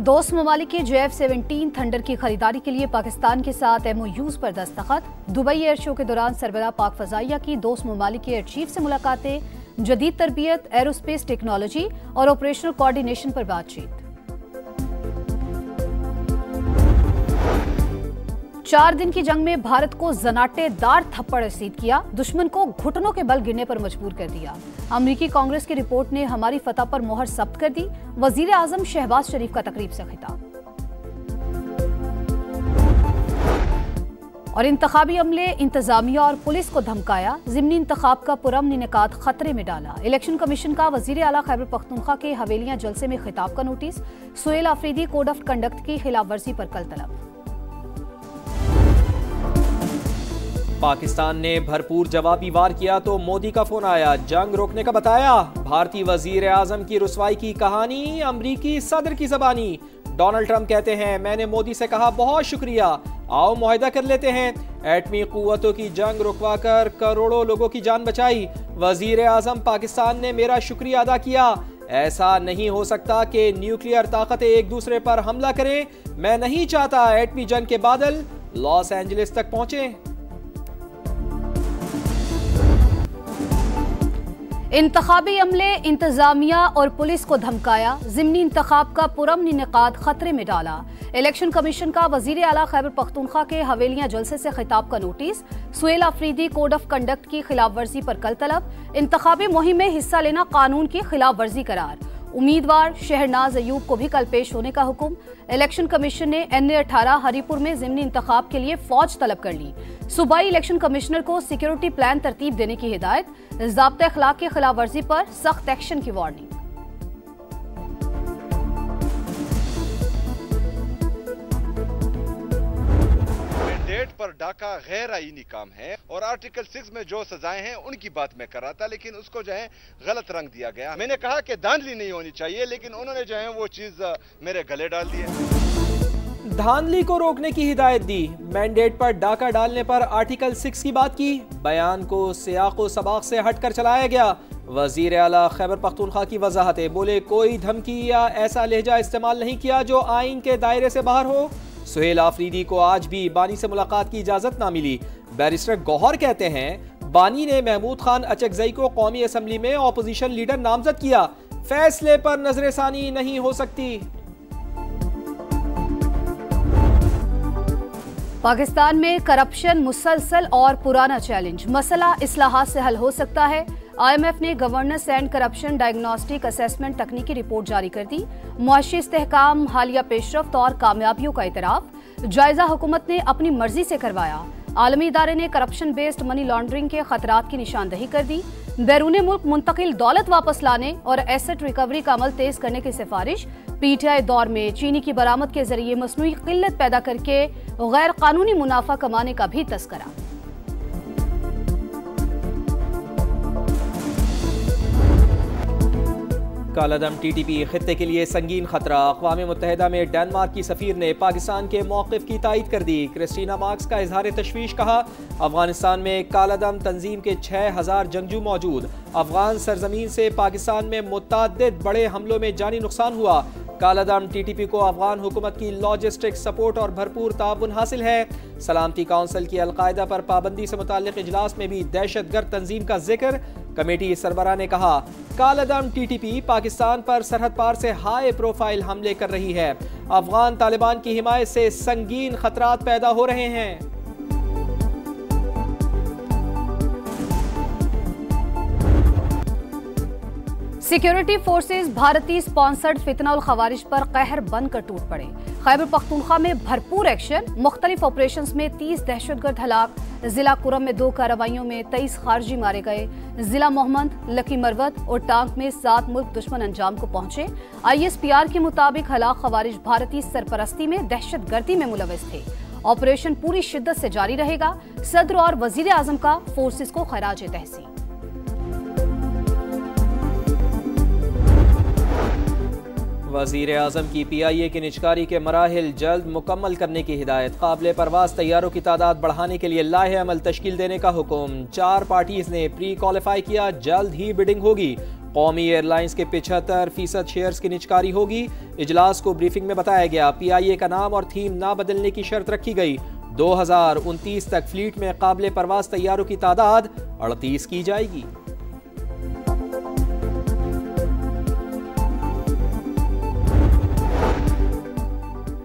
दोस्त ममालिक के JF-17 थंडर की खरीदारी के लिए पाकिस्तान के साथ MOUs पर दस्तखत। दुबई एयर शो के दौरान सरबराह पाक फजाइया की दोस्त ममालिक के एयर चीफ से मुलाकातें। जदीद तरबियत, एरोस्पेस टेक्नोलॉजी और ऑपरेशनल कोऑर्डिनेशन पर बातचीत। 4 दिन की जंग में भारत को जनाटेदार थप्पड़ रसीद किया, दुश्मन को घुटनों के बल गिरने पर मजबूर कर दिया। अमरीकी कांग्रेस की रिपोर्ट ने हमारी फतह पर मोहर सब्त कर दी। वजीर आजम शहबाज शरीफ का तकरीब से खिताब। और इंतखाबी अमले, इंतजामिया और पुलिस को धमकाया, ज़िमनी इंतखाब का पुरअमन इनेकाद खतरे में डाला। इलेक्शन कमीशन का वजीर आला खैबर पख्तूनख्वा के हवेलियां जलसे में खिताब का नोटिस। Suhail Afridi code of conduct की खिलाफ वर्जी पर कल तलब। पाकिस्तान ने भरपूर जवाबी वार किया तो मोदी का फोन आया, जंग रोकने का बताया। भारतीय वजीर आजम की रुसवाई की कहानी अमरीकी सदर की जबानी। डोनाल्ड ट्रंप कहते हैं, मैंने मोदी से कहा बहुत शुक्रिया, आओ मुआहिदा कर लेते हैं। एटमी कुव्वतों की जंग रुकवा कर करोड़ों लोगों की जान बचाई। वजीर आजम, पाकिस्तान ने मेरा शुक्रिया अदा किया। ऐसा नहीं हो सकता कि न्यूक्लियर ताकतें एक दूसरे पर हमला करें। मैं नहीं चाहता एटमी जंग के बादल लॉस एंजलिस तक पहुंचे। इंतखाबी अमले, इंतजामिया और पुलिस को धमकाया, ज़िमनी इंतखाब का पुरअमन इनेकाद खतरे में डाला। इलेक्शन कमीशन का वजीर आला खैबर पख्तूनख्वा के हवेलियां जलसे से खिताब का नोटिस। Suhail Afridi code of conduct की खिलाफ वर्जी पर कल तलब। इंतखाबी मुहिम में हिस्सा लेना कानून की खिलाफ वर्जी करार। उम्मीदवार शहरनाज अयूब को भी कल पेश होने का हुक्म। इलेक्शन कमीशन ने NA-18 हरीपुर में ज़िमनी इंतखाब के लिए फौज तलब कर ली। सूबाई इलेक्शन कमिश्नर को सिक्योरिटी प्लान तरतीब देने की हिदायत। ज़ाब्ता अखलाक की खिलाफ वर्जी पर सख्त एक्शन की वार्निंग। मैंडेट पर डाका गैर आईनी काम है और आर्टिकल 6 में जो सजाएं हैं उनकी बात मैं कर रहा था, लेकिन उसको जो है गलत रंग दिया गया। मैंने कहा कि धांधली नहीं होनी चाहिए, लेकिन उन्होंने जो है वो चीज मेरे गले डाल दी है। धांधली को रोकने की हिदायत दी, मैंडेट पर डाका डालने पर आर्टिकल 6 की बात की। बयान को सियाको सबाक से हटकर चलाया गया। वजीर आला खैबर पख्तूनख्वा की वजाहतें, बोले कोई धमकी या ऐसा लहजा इस्तेमाल नहीं किया जो आइन के दायरे से बाहर हो। सुहेल आफरीदी को आज भी बानी से मुलाकात की इजाजत ना मिली। बैरिस्टर गौहर कहते हैं, बानी ने महमूद खान अचकजई को कौमी असम्बली में ऑपोजिशन लीडर नामजद किया, फैसले पर नजरसानी नहीं हो सकती। पाकिस्तान में करप्शन मुसलसल और पुराना चैलेंज, मसला इस्लाहात से हल हो सकता है। IMF ने governance and corruption diagnostic assessment तकनीकी रिपोर्ट जारी कर दी। मुआशी इस्तेहकाम, हालिया पेशरफ्त और कामयाबियों का इतराफ। जायजा हुकूमत ने अपनी मर्जी से करवाया। आलमी इदारे ने करप्शन बेस्ड मनी लॉन्ड्रिंग के खतरात की निशानदही कर दी। बैरून मुल्क मुंतकिल दौलत वापस लाने और एसेट रिकवरी का अमल तेज करने की सिफारिश। PTI दौर में चीनी की बरामद के जरिए मसनूई किल्लत पैदा करके गैर कानूनी मुनाफा कमाने का भी तस्करा। कालादम TTP खित्ते के लिए संगीन खतरा। अक़वाम मुत्तहिदा में डेनमार्क की सफीर ने पाकिस्तान के मौक़िफ़ की तायीद कर दी। क्रिस्टीना मार्क्स का इजहार तशवीश, कहा अफगानिस्तान में कालादम तंजीम के 6000 जंगजू मौजूद। अफगान सरजमीन से पाकिस्तान में मुतअद्दिद बड़े हमलों में जानी नुकसान हुआ। कालादम TTP को अफगान हुकूमत की लॉजिस्टिक सपोर्ट और भरपूर ताउन हासिल है। सलामती काउंसिल की अलकायदा पर पाबंदी से मुताल्लिक़ इजलास में भी दहशतगर्द तंजीम का जिक्र। कमेटी सरबराह ने कहा, कालादम TTP पाकिस्तान पर सरहद पार से हाई प्रोफाइल हमले कर रही है। अफगान तालिबान की हिमायत से संगीन खतरात पैदा हो रहे हैं। सिक्योरिटी फोर्सेस भारतीय स्पॉन्सर्ड फितना और खवारिज पर कहर बनकर टूट पड़े। खैबर पख्तूनख्वा में भरपूर एक्शन, मुख्तलिफ ऑपरेशंस में 30 दहशतगर्द हलाक। जिला कुरम में 2 कार्रवाइयों में 23 खारजी मारे गए। जिला मोहम्मद, लकी मरवत और टांक में 7 मुल्क दुश्मन अंजाम को पहुंचे। ISPR के मुताबिक हलाक खवारिज भारतीय सरपरस्ती में दहशतगर्दी में मुलविस थे। ऑपरेशन पूरी शिद्दत से जारी रहेगा। सदर और वजीर आजम का फोर्सेस को खराज तहसीन। वज़ीर आज़म की PIA की निजकारी के मराहिल जल्द मुकम्मल करने की हिदायत। काबिल परवाज तैयारों की तादाद बढ़ाने के लिए लाहे अमल तश्कील देने का हुक्म। 4 पार्टीज ने प्री क्वालिफाई किया, जल्द ही बिडिंग होगी। कौमी एयरलाइंस के 75% शेयर्स की निचकारी होगी। इजलास को ब्रीफिंग में बताया गया PIA का नाम और थीम ना बदलने की शर्त रखी गई। 2029 तक फ्लीट में काबिल परवाज तैयारों की तादाद 38 की जाएगी।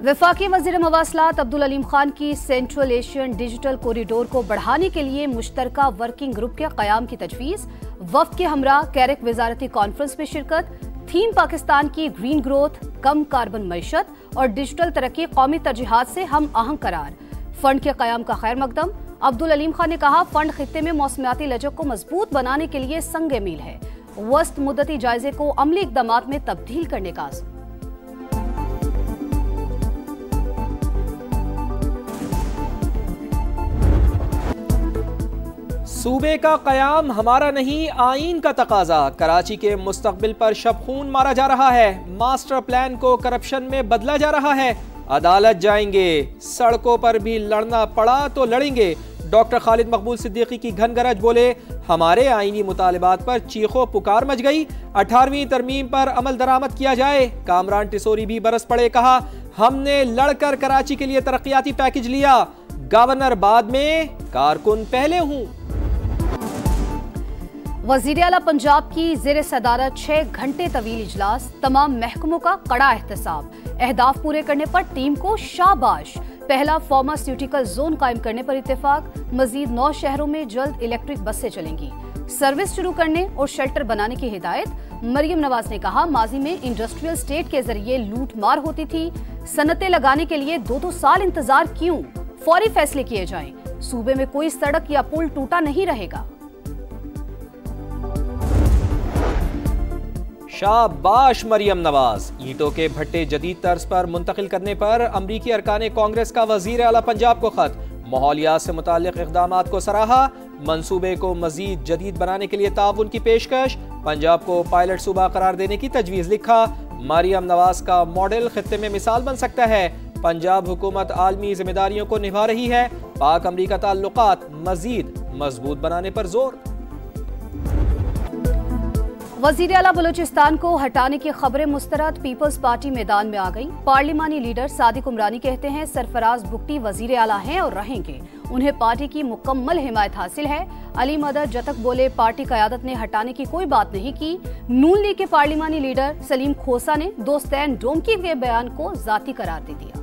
वफाकी वज़ीर मवासलात अब्दुल अलीम खान की सेंट्रल एशियन डिजिटल कॉरिडोर को बढ़ाने के लिए मुश्तरका वर्किंग ग्रुप के क़याम की तजवीज़। वफ़द के हमरा कैरिक वजारती कॉन्फ्रेंस में शिरकत। थीम पाकिस्तान की ग्रीन ग्रोथ, कम कार्बन मईशत और डिजिटल तरक्की कौमी तरजीहात से हम आहंग करार। फंड के क़याम का खैर मकदम। अब्दुल अलीम खान ने कहा, फंड खित्ते में मौसमियाती लचक को मजबूत बनाने के लिए संग मील है। वस्त मुद्दती जायजे को अमली इक़दामात में तब्दील करने का आज़म। सूबे का कयाम हमारा नहीं, आईन का तकाजा। कराची के मुस्तकबिल पर शबखून मारा जा रहा है। मास्टर प्लान को करप्शन में बदला जा रहा है। अदालत जाएंगे, सड़कों पर भी लड़ना पड़ा तो लड़ेंगे। डॉक्टर खालिद मकबूल सिद्दीकी की घनगरज, बोले हमारे आईनी मुतालिबात पर चीखो पुकार मच गई। 18वीं तरमीम पर अमल दरामद किया जाए। कामरान टिसोरी भी बरस पड़े, कहा हमने लड़कर कराची के लिए तरक्याती पैकेज लिया। गवर्नर बाद में, कारकुन पहले हूं। वज़ीर आला पंजाब की ज़ेर सदारत 6 घंटे तवील इजलास। तमाम महकमों का कड़ा एहतसाब। अहदाफ पूरे करने पर टीम को शाबाश। पहला फार्मास्यूटिकल जोन कायम करने पर इत्तेफाक। मजीद 9 शहरों में जल्द इलेक्ट्रिक बसें चलेंगी। सर्विस शुरू करने और शेल्टर बनाने की हिदायत। मरियम नवाज ने कहा, माजी में इंडस्ट्रियल स्टेट के जरिए लूट मार होती थी। सनतें लगाने के लिए 2-2 साल इंतजार क्यों? फौरी फैसले किए जाएं। सूबे में कोई सड़क या पुल टूटा नहीं रहेगा। शाबाश मरियम नवाज। ईंटों के भट्टे जदीद तर्ज पर मुंतकिल करने पर अमरीकी अरकान कांग्रेस का वजीर आला पंजाब को खत। माहौलियात से मुताल्लिक इक़दामात को सराहा। मंसूबे को मजीद जदीद बनाने के लिए ताउन की पेशकश। पंजाब को पायलट सूबा करार देने की तजवीज़। लिखा, मरियम नवाज का मॉडल खित्ते में मिसाल बन सकता है। पंजाब हुकूमत आलमी जिम्मेदारियों को निभा रही है। पाक अमरीका ताल्लुकात मजीद मजबूत बनाने पर जोर। वज़ीर आला बलूचिस्तान को हटाने की खबरें मुस्तरद। पीपल्स पार्टी मैदान में आ गई। पार्लिमानी लीडर सादिक उमरानी कहते हैं, सरफराज बुगटी वज़ीर आला हैं और रहेंगे। उन्हें पार्टी की मुकम्मल हिमायत हासिल है। अली मदद जतक बोले, पार्टी क़यादत ने हटाने की कोई बात नहीं की। नून लीग के पार्लिमानी लीडर सलीम खोसा ने दोस्तैन डोमकी के बयान को जाती करार दे दिया।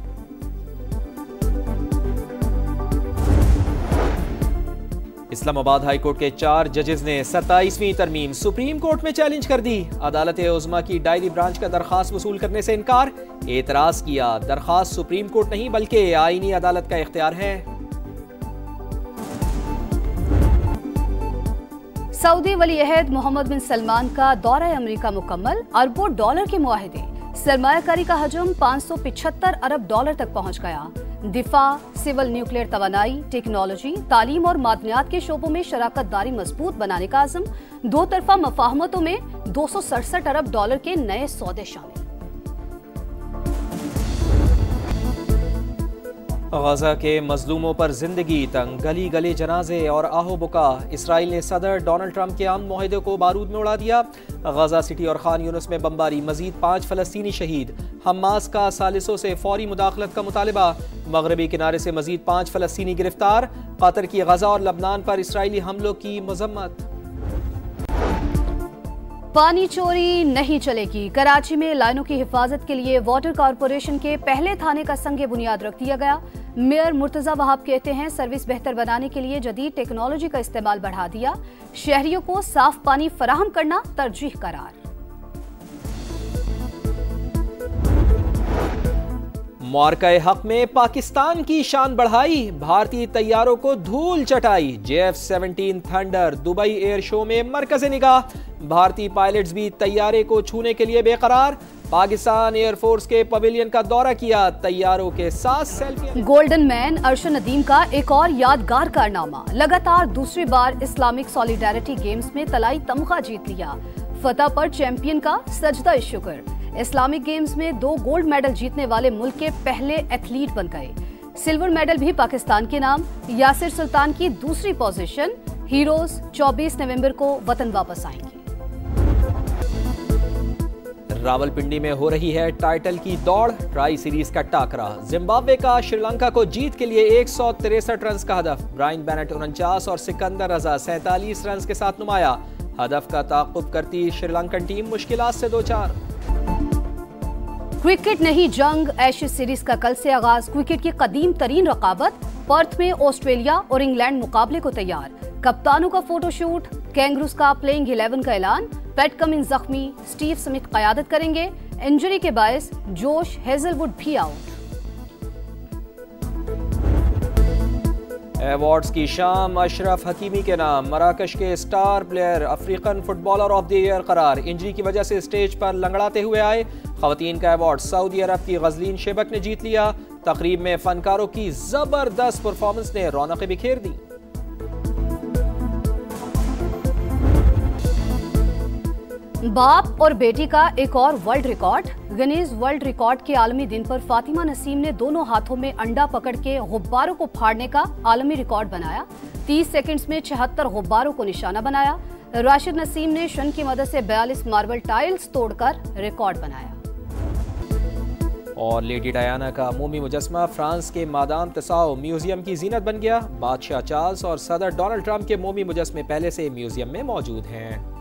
इस्लामाबाद हाई कोर्ट के 4 जजेस ने 27वीं तरमीम सुप्रीम कोर्ट में चैलेंज कर दी। अदालत उज़्मा की डायरी ब्रांच का दरखास्त वसूल करने से इनकार। एतराज किया, दरखास्त सुप्रीम कोर्ट नहीं बल्कि आईनी अदालत का इख्तियार है। सऊदी वली अहद मोहम्मद बिन सलमान का दौरा अमेरिका मुकम्मल। अरबों डॉलर के मुआहदे। सरमायाकारी का हजम 575 अरब डॉलर तक पहुंच गया। दिफा, सिविल न्यूक्लियर तवानाई, टेक्नोलॉजी, तालीम और मादनियात के शोबों में शराकत दारी मजबूत बनाने का आज़म। 2 तरफा मफाहमतों में 267 अरब डॉलर के नए सौदे शामिल। गजा के मजलूमों पर जिंदगी तंग, गली गली जनाजे और आहो बुका। इसराइल ने सदर डोनाल्ड ट्रंप के अमन मुआहदे को बारूद में उड़ा दिया। गजा सिटी और खान यूनुस में बमबारी, मजीद 5 फलस्तीनी शहीद। हमास का सालिसों से फौरी मुदाखलत का मुतालिबा। मगरबी किनारे से मजीद 5 फलस्तीनी गिरफ्तार। कतर की गजा और लबनान पर इसराइली हमलों की मजम्मत। पानी चोरी नहीं चलेगी। कराची में लाइनों की हिफाजत के लिए वाटर कॉरपोरेशन के पहले थाने का संग बुनियाद रख दिया गया। मेयर मुर्तजा वहाब कहते हैं, सर्विस बेहतर बनाने के लिए जदीद टेक्नोलॉजी का इस्तेमाल बढ़ा दिया। शहरियों को साफ पानी फराहम करना तरजीह करार। मार्का हक में पाकिस्तान की शान बढ़ाई। भारतीय तैयारों को धूल चटाई। JF-17 thunder Dubai air show में मरकज़े निगाह। भारतीय पायलट्स भी तैयारे को छूने के लिए बेकरार। पाकिस्तान एयरफोर्स के पवेलियन का दौरा किया। तैयारों के साथ selfie. Golden man Arshad Nadeem का एक और यादगार कारनामा। लगातार दूसरी बार इस्लामिक सॉलिडारिटी गेम्स में तलाई तमगा जीत लिया। फतह पर चैंपियन का सजदा शुक्र। इस्लामिक गेम्स में 2 गोल्ड मेडल जीतने वाले मुल्क के पहले एथलीट बन गए। सिल्वर मेडल भी पाकिस्तान के नाम। यासिर सुल्तान की दूसरी पोजीशन। हीरोज 24 नवंबर को वतन वापस आएंगे। रावलपिंडी में हो रही है टाइटल की दौड़, ट्राई सीरीज का टाकरा। जिम्बाब्वे का श्रीलंका को जीत के लिए 163 रन का हदफ। ब्रायन बेनेट 49 और सिकंदर रजा 47 रन के साथ नुमाया। हदफ का ताक़ुब करती श्रीलंकन टीम मुश्किलात से दो चार। क्रिकेट नहीं जंग, एशेज सीरीज का कल से आगाज। क्रिकेट की कदीम तरीन रकाबत, पर्थ में ऑस्ट्रेलिया और इंग्लैंड मुकाबले को तैयार। कप्तानों का फोटोशूट, कैंगरूज का प्लेइंग 11 का ऐलान। पैट कमिंस जख्मी, स्टीव स्मिथ क़यादत करेंगे। इंजरी के बायस जोश हेजलवुड भी आउट। अवार्ड्स की शाम, अशरफ हकीमी के नाम मराकश के star player African footballer of the year करार। इंजरी की वजह से स्टेज पर लंगड़ाते हुए आए। खवातीन का अवार्ड सऊदी अरब की गजलीन शेबक ने जीत लिया। तकरीब में फनकारों की जबरदस्त परफॉर्मेंस ने रौनकें बिखेर दी। बाप और बेटी का एक और world record. Guinness world record के आलमी दिन पर फातिमा नसीम ने दोनों हाथों में अंडा पकड़ के गुब्बारों को फाड़ने का आलमी रिकॉर्ड बनाया। 30 सेकंड्स में 76 गुब्बारों को निशाना बनाया। राशिद नसीम ने शन की मदद से 42 मार्बल टाइल्स तोड़कर रिकॉर्ड बनाया। और लेडी डायना का मोमी मुजस्मा फ्रांस के मादाम तसाओ म्यूजियम की जीनत बन गया। बादशाह चार्ल्स और सदर डोनाल्ड ट्रंप के मोमी मुजस्मे पहले से म्यूजियम में मौजूद हैं।